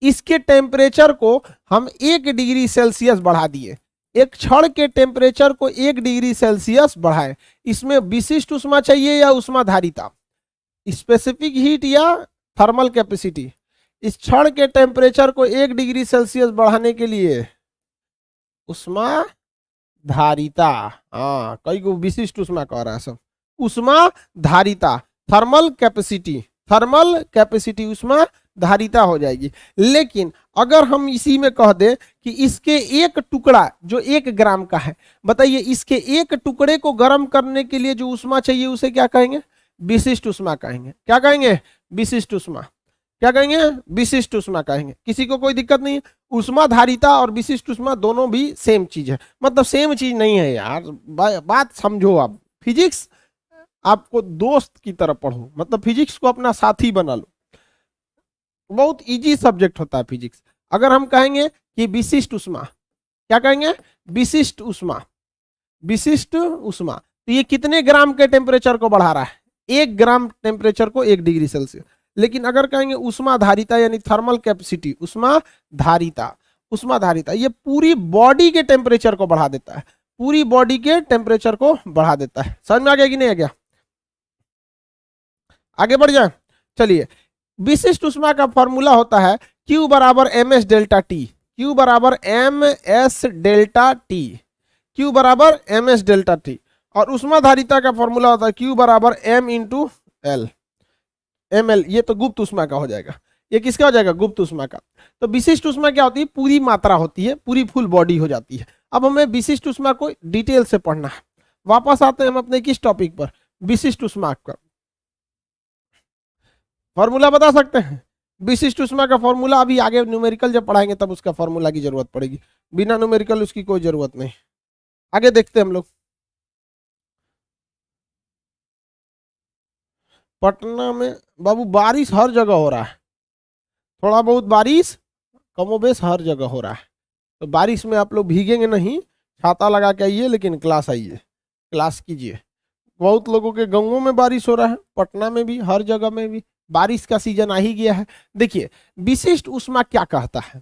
Speaker 1: इसके टेम्परेचर को हम 1 डिग्री सेल्सियस बढ़ा दिए, एक छड़ के टेम्परेचर को 1 डिग्री सेल्सियस बढ़ाए, इसमें विशिष्ट उष्मा चाहिए या उष्माधारिता? स्पेसिफिक हीट या थर्मल कैपेसिटी? इस छड़ के टेम्परेचर को 1 डिग्री सेल्सियस बढ़ाने के लिए उष्माधारिता। हाँ, कई को विशिष्ट उष्मा कह रहा है सब, उष्माधारिता, थर्मल कैपेसिटी, थर्मल कैपेसिटी उष्माधारिता हो जाएगी। लेकिन अगर हम इसी में कह दे कि इसके एक टुकड़ा जो 1 ग्राम का है, बताइए इसके एक टुकड़े को गर्म करने के लिए जो उष्मा चाहिए उसे क्या कहेंगे? विशिष्ट उष्मा कहेंगे। क्या कहेंगे? विशिष्ट उष्मा। क्या कहेंगे? विशिष्ट उष्मा कहेंगे। किसी को कोई दिक्कत नहीं है? उष्माधारिता और विशिष्ट उष्मा दोनों भी सेम चीज है, मतलब सेम चीज नहीं है यार, बात समझो। आप फिजिक्स आपको दोस्त की तरह पढ़ो, मतलब फिजिक्स को अपना साथी बना लो, बहुत इजी सब्जेक्ट होता है फिजिक्स। अगर हम कहेंगे कि विशिष्ट उष्मा, क्या कहेंगे? विशिष्ट उष्मा, विशिष्ट उष्मा, तो ये कितने ग्राम के टेम्परेचर को बढ़ा रहा है? 1 ग्राम टेम्परेचर को 1 डिग्री सेल्सियस। लेकिन अगर कहेंगे उष्माधारिता यानी थर्मल कैपेसिटी, उष्माधारिता, उष्माधारिता ये पूरी बॉडी के टेम्परेचर को बढ़ा देता है, पूरी बॉडी के टेम्परेचर को बढ़ा देता है। समझ में आ गया कि नहीं आ गया? आगे बढ़ जाए, चलिए। विशिष्ट उष्मा का फॉर्मूला होता है Q बराबर ms डेल्टा टी, Q बराबर ms डेल्टा टी, Q बराबर ms डेल्टा टी। और उष्माधारिता का फॉर्मूला होता है Q बराबर m इंटू एल, ml। ये तो गुप्त उष्मा का हो जाएगा, ये किसका हो जाएगा? गुप्त उष्मा का। तो विशिष्ट उष्मा क्या होती है? पूरी मात्रा होती है, पूरी फुल बॉडी हो जाती है। अब हमें विशिष्ट उष्मा को डिटेल से पढ़ना है। वापस आते हैं हम अपने किस टॉपिक पर? विशिष्ट उष्मा का फॉर्मूला बता सकते हैं? विशिष्ट उष्मा का फॉर्मूला अभी आगे न्यूमेरिकल जब पढ़ाएंगे तब उसका फॉर्मूला की जरूरत पड़ेगी, बिना न्यूमेरिकल उसकी कोई जरूरत नहीं। आगे देखते हैं हम लोग। पटना में बाबू बारिश हर जगह हो रहा है, थोड़ा बहुत बारिश कमोबेश हर जगह हो रहा है। तो बारिश में आप लोग भीगेंगे नहीं, छाता लगा के आइए, लेकिन क्लास आइए, क्लास कीजिए। बहुत लोगों के गांवों में बारिश हो रहा है, पटना में भी, हर जगह में भी बारिश का सीजन आ ही गया है। देखिए, विशिष्ट उष्मा क्या कहता है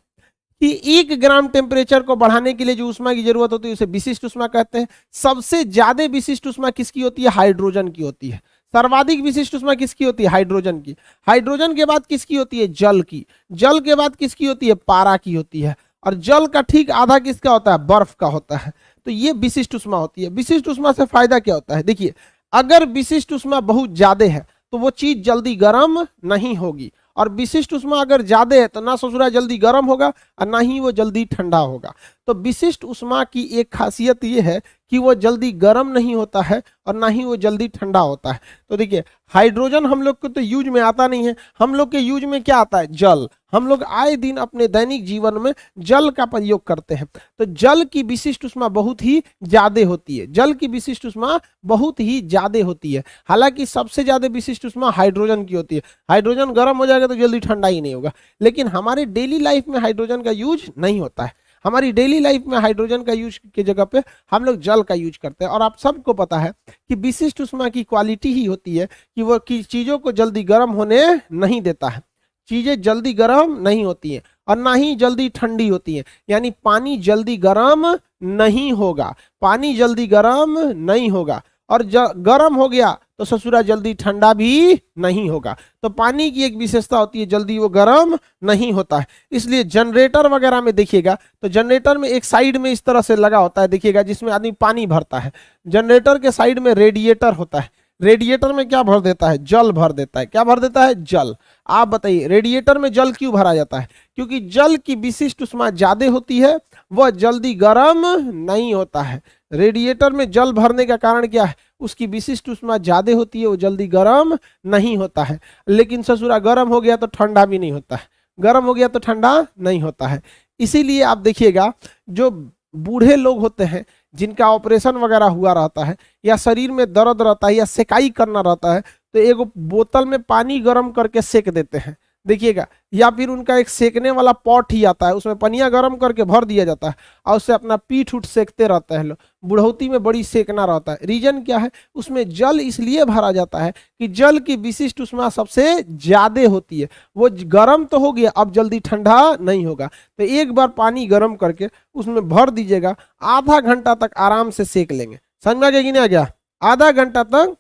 Speaker 1: कि 1 ग्राम टेम्परेचर को बढ़ाने के लिए जो उष्मा की जरूरत होती है उसे विशिष्ट उष्मा कहते हैं। सबसे ज्यादा विशिष्ट उष्मा किसकी होती है? हाइड्रोजन की होती है। सर्वाधिक विशिष्ट उष्मा किसकी होती है? हाइड्रोजन की। हाइड्रोजन के बाद किसकी होती है? जल की। जल के बाद किसकी होती है? पारा की होती है। और जल का ठीक आधा किसका होता है? बर्फ का होता है। तो ये विशिष्ट उष्मा होती है। विशिष्ट उष्मा से फायदा क्या होता है? देखिए, अगर विशिष्ट उष्मा बहुत ज्यादा है तो वो चीज जल्दी गर्म नहीं होगी, और विशिष्ट उष्मा अगर ज्यादा है तो ना ससुरा जल्दी गर्म होगा और ना ही वो जल्दी ठंडा होगा। तो विशिष्ट उष्मा की एक खासियत ये है कि वो जल्दी गर्म नहीं होता है और ना ही वो जल्दी ठंडा होता है। तो देखिए, हाइड्रोजन हम लोग को तो यूज में आता नहीं है, हम लोग के यूज में क्या आता है? जल। हम लोग आए दिन अपने दैनिक जीवन में जल का प्रयोग करते हैं। तो जल की विशिष्ट उष्मा बहुत ही ज्यादा होती है, जल की विशिष्ट उष्मा बहुत ही ज्यादा होती है। हालांकि सबसे ज्यादा विशिष्ट उष्मा हाइड्रोजन की होती है। हाइड्रोजन गर्म हो जाएगा तो जल्दी ठंडा ही नहीं होगा। लेकिन हमारे डेली लाइफ में हाइड्रोजन का यूज नहीं होता है। हमारी डेली लाइफ में हाइड्रोजन का यूज की जगह पे हम लोग जल का यूज करते हैं। और आप सबको पता है कि विशिष्ट उष्मा की क्वालिटी ही होती है कि वो चीजों को जल्दी गर्म होने नहीं देता है, चीजें जल्दी गर्म नहीं होती हैं। और ना ही जल्दी ठंडी होती है। यानी पानी जल्दी गर्म नहीं होगा, पानी जल्दी गर्म नहीं होगा। और गर्म हो गया तो ससुरा जल्दी ठंडा भी नहीं होगा। तो पानी की एक विशेषता होती है, जल्दी वो गर्म नहीं होता है। इसलिए जनरेटर वगैरह में देखिएगा तो जनरेटर में एक साइड में इस तरह से लगा होता है, देखिएगा, जिसमें आदमी पानी भरता है। जनरेटर के साइड में रेडिएटर होता है। रेडिएटर में क्या भर देता है? जल भर देता है। क्या भर देता है? जल। आप बताइए रेडिएटर में जल क्यों भरा जाता है? क्योंकि जल की विशिष्ट उष्मा ज्यादा होती है, वह जल्दी गर्म नहीं होता है। रेडिएटर में जल भरने का कारण क्या है? उसकी विशिष्ट उष्मा ज्यादा होती है, वो जल्दी गर्म नहीं होता है। लेकिन ससुरा गर्म हो गया तो ठंडा भी नहीं होता है, गर्म हो गया तो ठंडा नहीं होता है। इसीलिए आप देखिएगा जो बूढ़े लोग होते हैं जिनका ऑपरेशन वगैरह हुआ रहता है या शरीर में दर्द रहता है या सेकाई करना रहता है, तो एक बोतल में पानी गर्म करके सेक देते हैं, देखिएगा। या फिर उनका एक सेकने वाला पॉट ही आता है, उसमें पनिया गर्म करके भर दिया जाता है और उससे अपना पीठ उठ सेकते रहते हैं लोग। बुढ़ौती में बड़ी सेकना रहता है। रीजन क्या है? उसमें जल इसलिए भरा जाता है कि जल की विशिष्ट उष्मा सबसे ज्यादा होती है। वो गर्म तो हो गया, अब जल्दी ठंडा नहीं होगा। तो एक बार पानी गर्म करके उसमें भर दीजिएगा, आधा घंटा तक आराम से सेक लेंगे। समझ में आ गया कि नहीं आ गया? आधा घंटा तक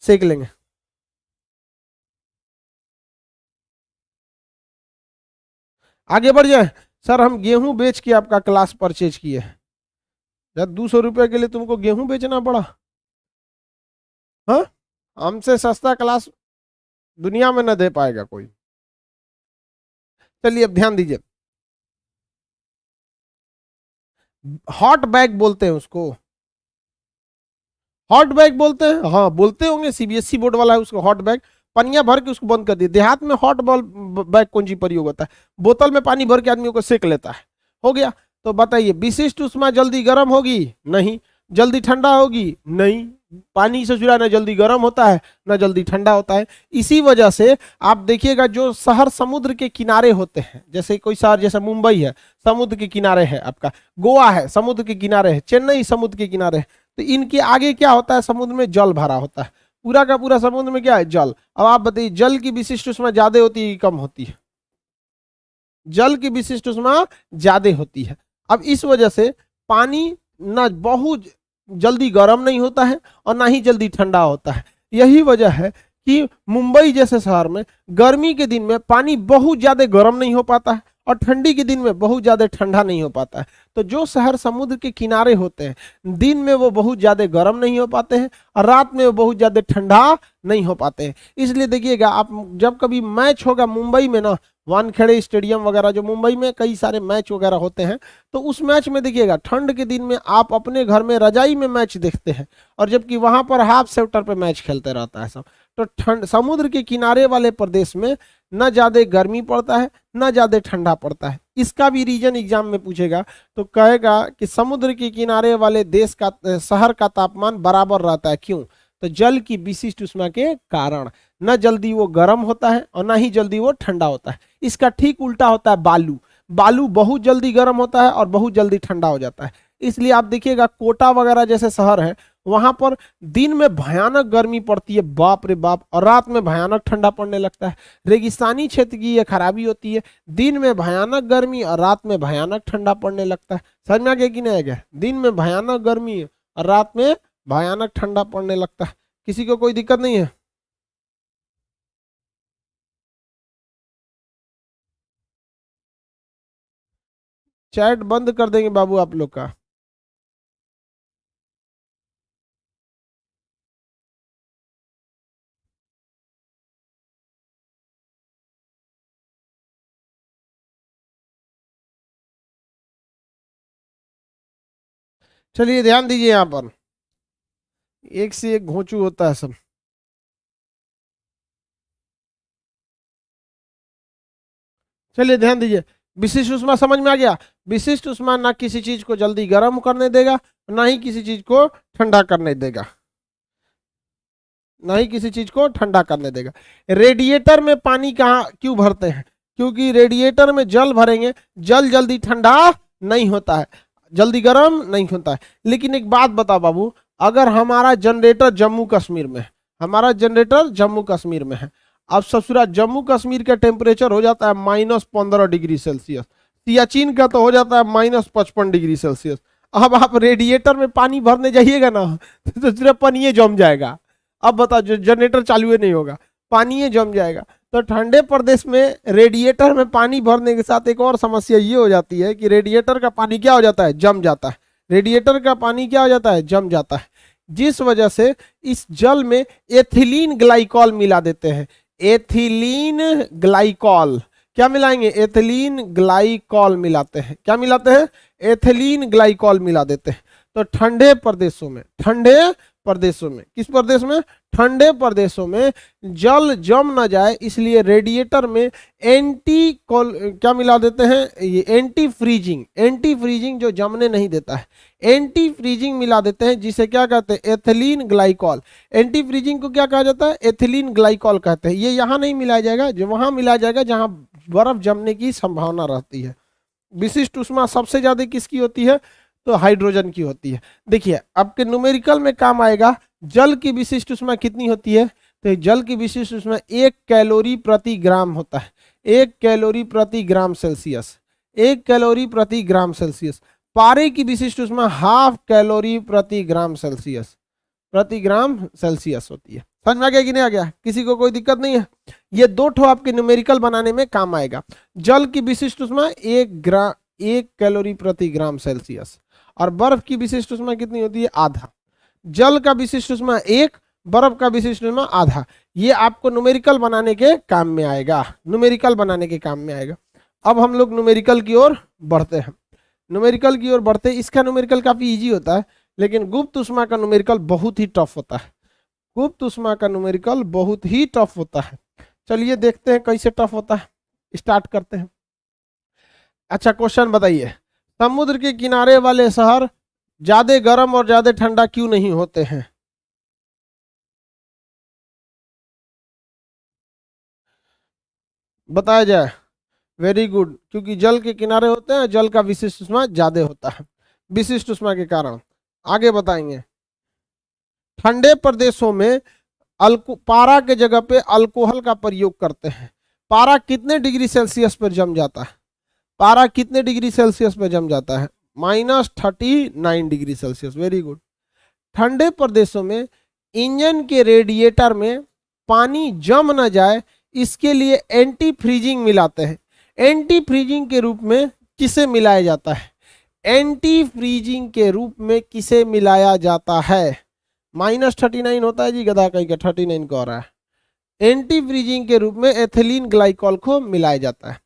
Speaker 1: सेक लेंगे। आगे बढ़ जाए। सर हम गेहूं बेच के आपका क्लास परचेज किए, जब 200 रुपये के लिए तुमको गेहूं बेचना पड़ा? हाँ, हमसे सस्ता क्लास दुनिया में न दे पाएगा कोई। चलिए अब ध्यान दीजिए, हॉट बैग बोलते हैं उसको, हॉट बैग बोलते हैं। हाँ बोलते होंगे, सीबीएसई बोर्ड वाला है उसको हॉट बैग। पनिया भर के उसको बंद कर दिए। देहात में हॉट बॉल बैग कौन सी प्रयोग होता है? बोतल में पानी भर के आदमियों को सेक लेता है। हो गया। तो बताइए विशिष्ट उष्मा जल्दी गर्म होगी? नहीं। जल्दी ठंडा होगी? नहीं। पानी से जुड़ा ना जल्दी गर्म होता है ना जल्दी ठंडा होता है। इसी वजह से आप देखिएगा जो शहर समुद्र के किनारे होते हैं, जैसे कोई शहर जैसे मुंबई है समुद्र के किनारे है, आपका गोवा है समुद्र के किनारे है, चेन्नई समुद्र के किनारे है, तो इनके आगे क्या होता है? समुद्र में जल भरा होता है। पूरा का पूरा समुद्र में क्या है? जल। अब आप बताइए जल की विशिष्ट उष्मा ज्यादा होती है कि कम होती है? जल की विशिष्ट उष्मा ज्यादा होती है। अब इस वजह से पानी ना बहुत जल्दी गर्म नहीं होता है और ना ही जल्दी ठंडा होता है। यही वजह है कि मुंबई जैसे शहर में गर्मी के दिन में पानी बहुत ज्यादा गर्म नहीं हो पाता है और ठंडी के दिन में बहुत ज्यादा ठंडा नहीं हो पाता है। तो जो शहर समुद्र के किनारे होते हैं दिन में वो बहुत ज्यादा गर्म नहीं हो पाते हैं और रात में वो बहुत ज्यादा ठंडा नहीं हो पाते हैं। इसलिए देखिएगा आप जब कभी मैच होगा मुंबई में ना, वानखेड़े स्टेडियम वगैरह जो मुंबई में कई सारे मैच वगैरह होते हैं, तो उस मैच में देखिएगा ठंड के दिन में आप अपने घर में रजाई में मैच देखते हैं और जबकि वहां पर हाफ स्वेटर पे मैच खेलते रहता है सब। तो ठंड समुद्र के किनारे वाले प्रदेश में न ज्यादा गर्मी पड़ता है न ज्यादा ठंडा पड़ता है। इसका भी रीजन एग्जाम में पूछेगा तो कहेगा कि समुद्र के किनारे वाले देश का शहर का तापमान बराबर रहता है। क्यों? तो जल की विशिष्ट उष्मा के कारण न जल्दी वो गर्म होता है और ना ही जल्दी वो ठंडा होता है। इसका ठीक उल्टा होता है बालू। बालू बहुत जल्दी गर्म होता है और बहुत जल्दी ठंडा हो जाता है। इसलिए आप देखिएगा कोटा वगैरह जैसे शहर है वहां पर दिन में भयानक गर्मी पड़ती है, बाप रे बाप, और रात में भयानक ठंडा पड़ने लगता है। रेगिस्तानी क्षेत्र की यह खराबी होती है, दिन में भयानक गर्मी और रात में भयानक ठंडा पड़ने लगता है। समझ में आ गया कि नहीं आ गया? दिन में भयानक गर्मी और रात में भयानक ठंडा पड़ने लगता है। किसी को कोई दिक्कत नहीं है? चैट बंद कर देंगे बाबू आप लोग का। चलिए ध्यान दीजिए, यहाँ पर एक से एक घोंचू होता है सब। चलिए ध्यान दीजिए, विशिष्ट उष्मा समझ में आ गया? विशिष्ट उष्मा ना किसी चीज को जल्दी गर्म करने देगा ना ही किसी चीज को ठंडा करने देगा, ना ही किसी चीज को ठंडा करने देगा। रेडिएटर में पानी कहाँ क्यों भरते हैं? क्योंकि रेडिएटर में जल भरेंगे, जल जल्दी ठंडा नहीं होता है, जल्दी गर्म नहीं होता है। लेकिन एक बात बताओ बाबू, अगर हमारा जनरेटर जम्मू कश्मीर में है, हमारा जनरेटर जम्मू कश्मीर में है अब ससुरा जम्मू कश्मीर का टेम्परेचर हो जाता है -15 डिग्री सेल्सियस, सियाचिन का तो हो जाता है -55 डिग्री सेल्सियस। अब आप रेडिएटर में पानी भरने जाइएगा ना तो सिर्फ पानी जम जाएगा। अब बताओ, जो जनरेटर चालू ही नहीं होगा, पानी जम जाएगा। तो ठंडे प्रदेश में रेडिएटर में पानी भरने के साथ एक और समस्या ये हो जाती है कि रेडिएटर का पानी क्या हो जाता है, जम जाता है। रेडिएटर का पानी क्या हो जाता है, जम जाता है, जिस वजह से इस जल में एथिलीन ग्लाइकॉल मिला देते हैं। एथिलीन ग्लाइकॉल, क्या मिलाएंगे, एथिलीन ग्लाइकॉल मिलाते हैं। क्या मिलाते हैं, एथिलीन ग्लाइकॉल मिला देते हैं। तो ठंडे प्रदेशों में, ठंडे प्रदेशों में, किस प्रदेश में, ठंडे प्रदेशों में जल जम ना जाए इसलिए रेडिएटर में क्या मिला देते हैं, ये एंटी फ्रीजिंग, एंटी फ्रीजिंग जो जमने नहीं देता है, एंटी फ्रीजिंग मिला देते हैं, जिसे क्या कहते हैं, एथिलीन ग्लाइकॉल। एंटी फ्रीजिंग को क्या कहा जाता है, एथिलीन ग्लाइकॉल कहते हैं। ये यहाँ नहीं मिलाया जाएगा, जो वहां मिलाया जाएगा जहां बर्फ जमने की संभावना रहती है। विशिष्ट उष्मा सबसे ज्यादा किसकी होती है, तो हाइड्रोजन की होती है। देखिए आपके न्यूमेरिकल में काम आएगा, जल की विशिष्ट उष्मा कितनी होती है, तो जल की विशिष्ट उष्मा 1 कैलोरी प्रति ग्राम होता है, 1 कैलोरी प्रति ग्राम सेल्सियस, 1 कैलोरी प्रति ग्राम सेल्सियस। पारे की विशिष्ट उष्मा 1/2 कैलोरी प्रति ग्राम सेल्सियस, प्रति ग्राम सेल्सियस होती है। समझ में आ गया कि नहीं आ गया, किसी को कोई दिक्कत नहीं है। ये दो ठो आपके न्यूमेरिकल बनाने में काम आएगा। जल की विशिष्ट उष्मा 1 कैलोरी प्रति ग्राम सेल्सियस, और बर्फ की विशिष्ट उष्मा कितनी होती है, आधा। जल का विशिष्ट उष्मा 1, बर्फ का विशिष्ट उष्मा आधा। ये आपको न्यूमेरिकल बनाने के काम में आएगा, न्यूमेरिकल बनाने के काम में आएगा। अब हम लोग न्यूमेरिकल की ओर बढ़ते हैं, न्यूमेरिकल की ओर बढ़ते हैं। इसका न्यूमेरिकल काफी इजी होता है, लेकिन गुप्त उष्मा का न्यूमेरिकल बहुत ही टफ होता है। गुप्त उष्मा का न्यूमेरिकल बहुत ही टफ होता है। चलिए देखते हैं कैसे टफ होता है, स्टार्ट करते हैं। अच्छा क्वेश्चन बताइए, समुद्र के किनारे वाले शहर ज्यादा गर्म और ज्यादा ठंडा क्यों नहीं होते हैं? बताया जाए। वेरी गुड, क्योंकि जल के किनारे होते हैं, जल का विशिष्ट उष्मा ज्यादा होता है, विशिष्ट उष्मा के कारण। आगे बताएंगे, ठंडे प्रदेशों में पारा के जगह पे अल्कोहल का प्रयोग करते हैं। पारा कितने डिग्री सेल्सियस पर जम जाता है, पारा कितने डिग्री सेल्सियस पर जम जाता है, -39 डिग्री सेल्सियस। Very good. ठंडे प्रदेशों में इंजन के रेडिएटर में पानी जम न जाए इसके लिए एंटी फ्रीजिंग मिलाते हैं। एंटी फ्रीजिंग के रूप में किसे मिलाया जाता है, एंटी फ्रीजिंग के रूप में किसे मिलाया जाता है? -39 होता है जी, गधा कहीं का 39 को आ रहा है। एंटी फ्रीजिंग के रूप में एथिलीन ग्लाइकॉल को मिलाया जाता है,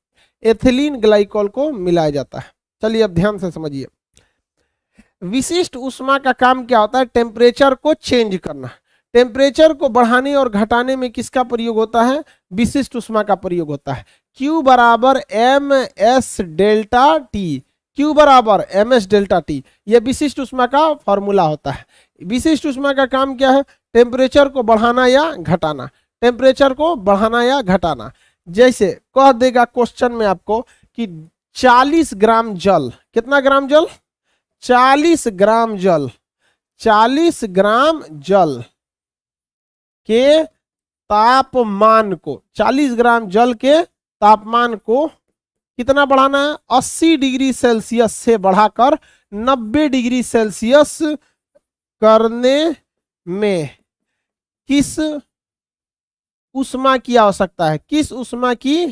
Speaker 1: एथिलीन ग्लाइकॉल को मिलाया जाता है। चलिए अब ध्यान से समझिए, विशिष्ट उष्मा का काम क्या होता है, टेम्परेचर को चेंज करना। टेम्परेचर को बढ़ाने और घटाने में किसका प्रयोग होता है, विशिष्ट उष्मा का प्रयोग होता है। Q बराबर ms डेल्टा टी, Q बराबर ms डेल्टा टी, यह विशिष्ट उष्मा का फॉर्मूला होता है। विशिष्ट उष्मा का काम क्या है, टेम्परेचर को बढ़ाना या घटाना, टेम्परेचर को बढ़ाना या घटाना। जैसे कह देगा क्वेश्चन में आपको कि 40 ग्राम जल, कितना ग्राम जल, 40 ग्राम जल, 40 ग्राम जल के तापमान को, 40 ग्राम जल के तापमान को कितना बढ़ाना है, 80 डिग्री सेल्सियस से बढ़ाकर 90 डिग्री सेल्सियस करने में किस उष्मा की आवश्यकता है, किस उष्मा की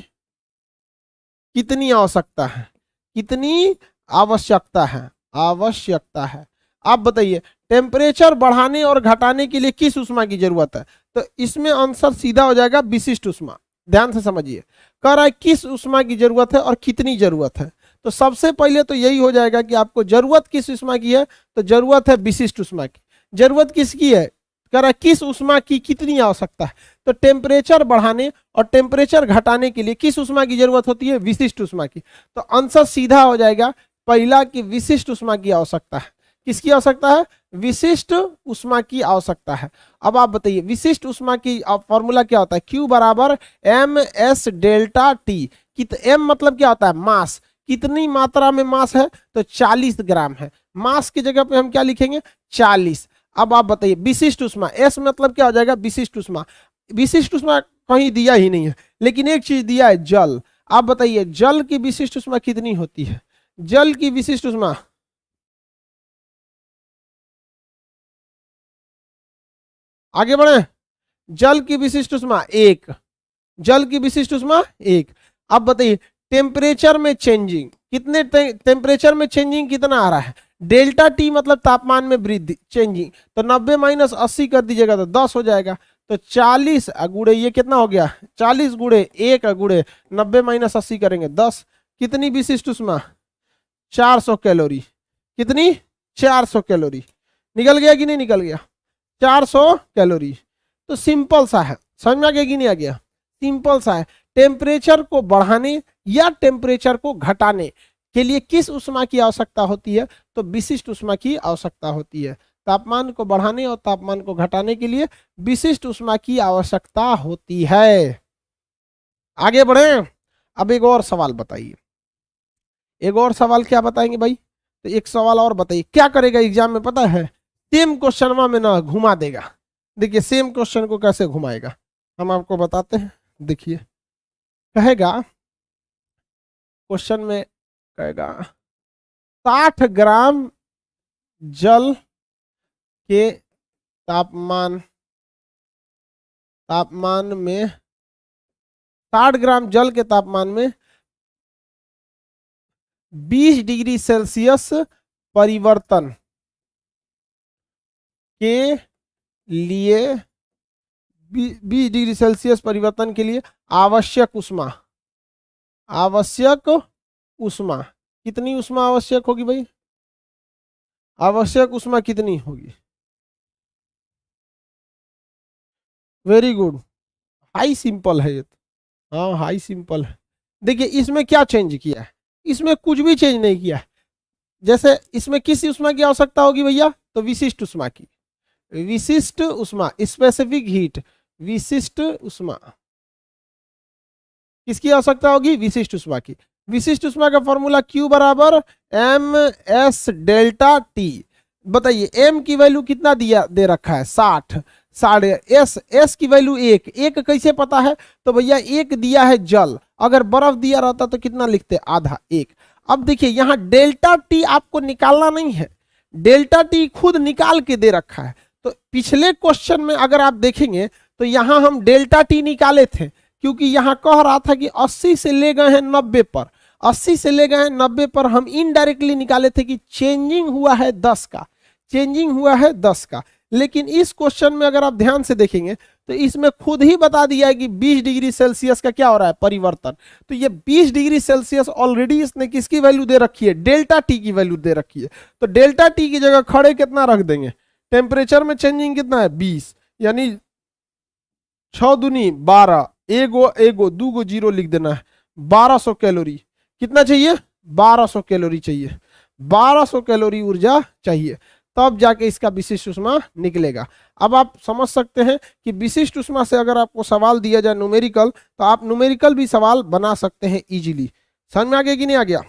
Speaker 1: कितनी आवश्यकता है, कितनी आवश्यकता है, आवश्यकता है। आप बताइए टेम्परेचर बढ़ाने और घटाने के लिए किस उष्मा की जरूरत है, तो इसमें आंसर सीधा हो जाएगा विशिष्ट उष्मा। ध्यान से समझिए, कह रहा है किस उष्मा की जरूरत है और कितनी जरूरत है। तो सबसे पहले तो यही हो जाएगा कि आपको जरूरत किस उष्मा की है, तो जरूरत है विशिष्ट उष्मा की। जरूरत किसकी है, कह रहा है किस उष्मा की कितनी आवश्यकता है, तो टेम्परेचर बढ़ाने और टेम्परेचर घटाने के लिए किस उष्मा की जरूरत होती है, विशिष्ट उष्मा की। तो आंसर सीधा हो जाएगा पहला की विशिष्ट उष्मा की आवश्यकता है। किसकी आवश्यकता है, विशिष्ट उष्मा की आवश्यकता है। अब आप बताइए विशिष्ट उष्मा की फॉर्मूला क्या होता है, Q बराबर ms डेल्टा टी। m मतलब क्या होता है, मास, कितनी मात्रा में मास है, तो 40 ग्राम है। मास की जगह पे हम क्या लिखेंगे, 40। अब आप बताइए विशिष्ट उष्मा, S मतलब क्या हो जाएगा, विशिष्ट उष्मा। विशिष्ट उष्मा कहीं दिया ही नहीं है, लेकिन एक चीज दिया है, जल। आप बताइए जल की विशिष्ट उष्मा कितनी होती है? जल की विशिष्ट उष्मा, आगे बढ़े। जल की विशिष्ट उष्मा एक, जल की विशिष्ट उष्मा एक। अब बताइए टेम्परेचर में चेंजिंग कितने, टेम्परेचर में चेंजिंग कितना आ रहा है? डेल्टा टी मतलब तापमान में वृद्धि, चेंजिंग। तो 90 माइनस 80 कर दीजिएगा तो 10 हो जाएगा। तो 40 गुड़े ये कितना हो गया, 40 गुड़े 1 गुड़े 90 माइनस 80 करेंगे 10। कितनी विशिष्ट उष्मा? 400 कैलोरी। कितनी? 400 कैलोरी। निकल गया कि नहीं निकल गया? 400 कैलोरी। तो सिंपल सा है, समझ में आ गया कि नहीं आ गया? सिंपल सा है। टेम्परेचर को बढ़ाने या टेम्परेचर को घटाने के लिए किस उष्मा की आवश्यकता होती है? तो विशिष्ट उष्मा की आवश्यकता होती है। तापमान को बढ़ाने और तापमान को घटाने के लिए विशिष्ट उष्मा की आवश्यकता होती है। आगे बढ़े। अब एक और सवाल बताइए, एक और सवाल क्या बताएंगे भाई? तो एक सवाल और बताइए, क्या करेगा एग्जाम में पता है? सेम क्वेश्चन में ना घुमा देगा। देखिए सेम क्वेश्चन को कैसे घुमाएगा हम आपको बताते हैं। देखिए कहेगा, क्वेश्चन में कहेगा 60 ग्राम जल के तापमान, तापमान में 60 ग्राम जल के तापमान में 20 डिग्री सेल्सियस परिवर्तन के लिए, 20 डिग्री सेल्सियस परिवर्तन के लिए आवश्यक उष्मा, आवश्यक उष्मा कितनी उष्मा आवश्यक होगी भाई? आवश्यक उष्मा कितनी होगी? वेरी गुड, हाई सिंपल है ये तो। हाँ हाई सिंपल है। देखिए इसमें क्या चेंज किया है? इसमें कुछ भी चेंज नहीं किया है। जैसे इसमें किस उष्मा की आवश्यकता होगी भैया? तो विशिष्ट उष्मा की। विशिष्ट उष्मा, स्पेसिफिक हीट, विशिष्ट उष्मा किसकी आवश्यकता होगी? विशिष्ट उष्मा की। विशिष्ट उष्मा का फॉर्मूला Q बराबर एम एस डेल्टा टी। बताइए m की वैल्यू कितना दिया दे रखा है? 60। साढ़े s की वैल्यू एक कैसे पता है? तो भैया एक दिया है जल, अगर बर्फ दिया रहता तो कितना लिखते? आधा, एक। अब देखिए यहाँ डेल्टा टी आपको निकालना नहीं है, डेल्टा टी खुद निकाल के दे रखा है। तो पिछले क्वेश्चन में अगर आप देखेंगे तो यहाँ हम डेल्टा टी निकाले थे, क्योंकि यहाँ कह रहा था कि 80 से ले गए हैं 90 पर, 80 से ले गए हैं 90 पर हम इनडायरेक्टली निकाले थे कि चेंजिंग हुआ है 10 का, चेंजिंग हुआ है 10 का। लेकिन इस क्वेश्चन में अगर आप ध्यान से देखेंगे तो इसमें खुद ही बता दिया है कि 20 डिग्री सेल्सियस का क्या हो रहा है? परिवर्तन। तो ये 20 डिग्री सेल्सियस ऑलरेडी इसने किसकी वैल्यू दे रखी है? डेल्टा टी की वैल्यू दे रखी है। तो डेल्टा टी की जगह खड़े कितना रख देंगे? टेम्परेचर में चेंजिंग कितना है? 20, यानी 6 दूनी 12, एगो एगो दूगो जीरो लिख देना है। 1200 कैलोरी कितना चाहिए? 1200 कैलोरी चाहिए, 1200 कैलोरी ऊर्जा चाहिए, तब जाके इसका विशिष्ट उष्मा निकलेगा। अब आप समझ सकते हैं कि विशिष्ट उष्मा से अगर आपको सवाल दिया जाए न्यूमेरिकल, तो आप न्यूमेरिकल भी सवाल बना सकते हैं इजीली। समझ में आ गया कि नहीं आ गया?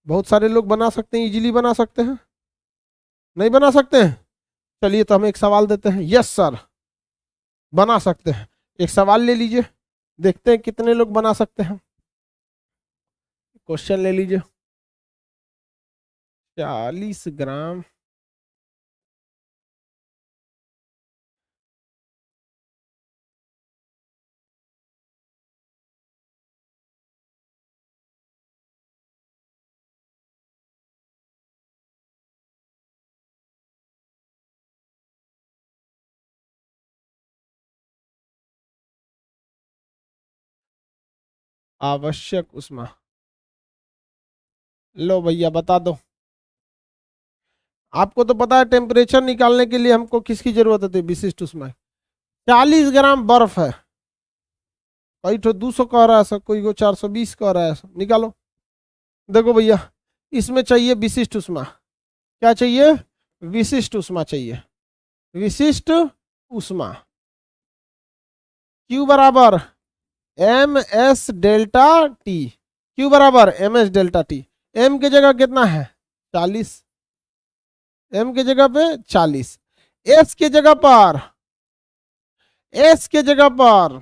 Speaker 1: बहुत सारे लोग बना सकते हैं, इजीली बना सकते हैं, नहीं बना सकते हैं? चलिए तो हम एक सवाल देते हैं। यस सर, बना सकते हैं। एक सवाल ले लीजिए, देखते हैं कितने लोग बना सकते हैं। क्वेश्चन ले लीजिए। 40 ग्राम आवश्यक उष्मा, लो भैया बता दो। आपको तो पता है टेम्परेचर निकालने के लिए हमको किसकी जरूरत होती है? विशिष्ट उष्मा। 40 ग्राम बर्फ है, कोई तो 200 कह रहा है सर, कोई को 420 कह रहा है सर, निकालो। देखो भैया इसमें चाहिए विशिष्ट उष्मा। क्या चाहिए? विशिष्ट उष्मा चाहिए, विशिष्ट उष्मा। Q बराबर M S delta T, Q बराबर M S delta T. M की जगह कितना है? 40, M की जगह पे 40, S की जगह पर एस के जगह पर,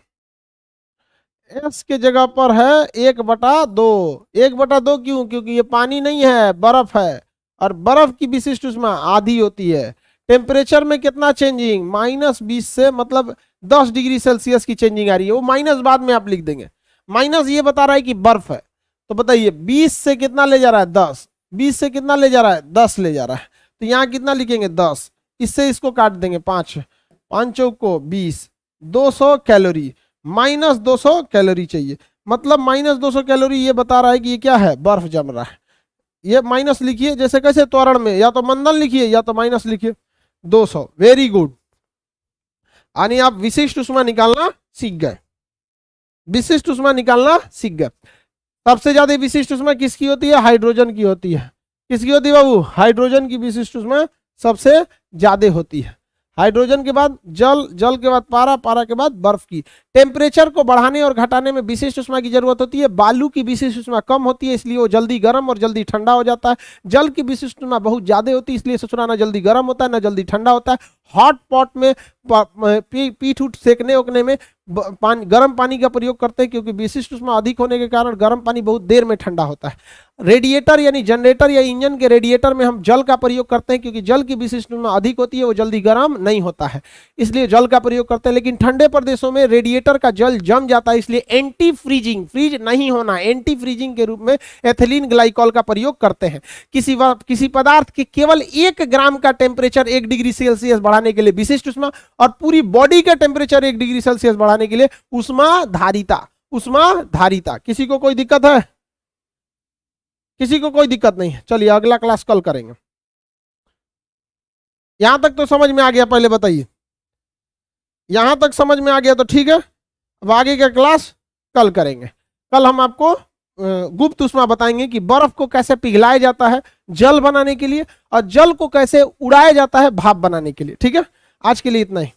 Speaker 1: एस के जगह पर है 1/2। 1/2 क्यों? क्योंकि ये पानी नहीं है, बर्फ है, और बर्फ की विशिष्ट ऊष्मा आधी होती है। टेम्परेचर में कितना चेंजिंग? -20 से, मतलब 10 डिग्री सेल्सियस की चेंजिंग आ रही है। वो माइनस बाद में आप लिख देंगे, माइनस ये बता रहा है कि बर्फ है। तो बताइए 20 से कितना ले जा रहा है? 10। 20 से कितना ले जा रहा है? 10 ले जा रहा है। तो यहाँ कितना लिखेंगे? 10। इससे इसको काट देंगे, 5 5 चौक को 20, 200 कैलोरी, -200 कैलोरी चाहिए। मतलब -200 कैलोरी ये बता रहा है कि ये क्या है? बर्फ जम रहा है। ये माइनस लिखिए, जैसे कैसे त्वरण में, या तो मंदन लिखिए या तो माइनस लिखिए। 200, वेरी गुड। यानी आप विशिष्ट ऊष्मा निकालना सीख गए, विशिष्ट ऊष्मा निकालना सीख गए। सबसे ज्यादा विशिष्ट ऊष्मा किसकी होती है? हाइड्रोजन की होती है। किसकी होती है बाबू? हाइड्रोजन की विशिष्ट ऊष्मा सबसे ज्यादा होती है। हाइड्रोजन के बाद जल, जल के बाद पारा, पारा के बाद बर्फ की। टेम्परेचर को बढ़ाने और घटाने में विशिष्ट ऊष्मा की जरूरत होती है। बालू की विशिष्ट ऊष्मा कम होती है, इसलिए वो जल्दी गर्म और जल्दी ठंडा हो जाता है। जल की विशिष्ट ऊष्मा बहुत ज्यादा होती है, इसलिए ससुरा ना जल्दी गर्म होता है ना जल्दी ठंडा होता है। हॉट पॉट में पीठ उठ सेकने उकने में गर्म पानी का प्रयोग करते हैं, क्योंकि विशिष्ट ऊष्मा अधिक होने के कारण गर्म पानी बहुत देर में ठंडा होता है। रेडिएटर यानी जनरेटर या इंजन के रेडिएटर में हम जल का प्रयोग करते हैं, क्योंकि जल की विशिष्ट ऊष्मा अधिक होती है, वो जल्दी गर्म नहीं होता है, इसलिए जल का प्रयोग करते हैं। लेकिन ठंडे प्रदेशों में रेडिएटर का जल जम जाता है, इसलिए एंटी फ्रीजिंग, फ्रीज नहीं होना, एंटी फ्रीजिंग के रूप में एथिलीन ग्लाइकॉल का प्रयोग करते हैं। किसी पदार्थ के केवल 1 ग्राम का टेम्परेचर 1 डिग्री सेल्सियस बढ़ाने के लिए विशिष्ट ऊष्मा, और पूरी बॉडी का टेम्परेचर 1 डिग्री सेल्सियस बढ़ाने के लिए उष्मा धारिता, उष्मा धारिता। किसी को कोई दिक्कत है? किसी को कोई दिक्कत नहीं है? चलिए अगला क्लास कल करेंगे। यहां तक तो समझ में आ गया? पहले बताइए, यहां तक समझ में आ गया तो ठीक है। अब आगे का क्लास कल करेंगे। कल हम आपको गुप्त ऊष्मा बताएंगे कि बर्फ को कैसे पिघलाया जाता है जल बनाने के लिए, और जल को कैसे उड़ाया जाता है भाप बनाने के लिए। ठीक है, आज के लिए इतना ही।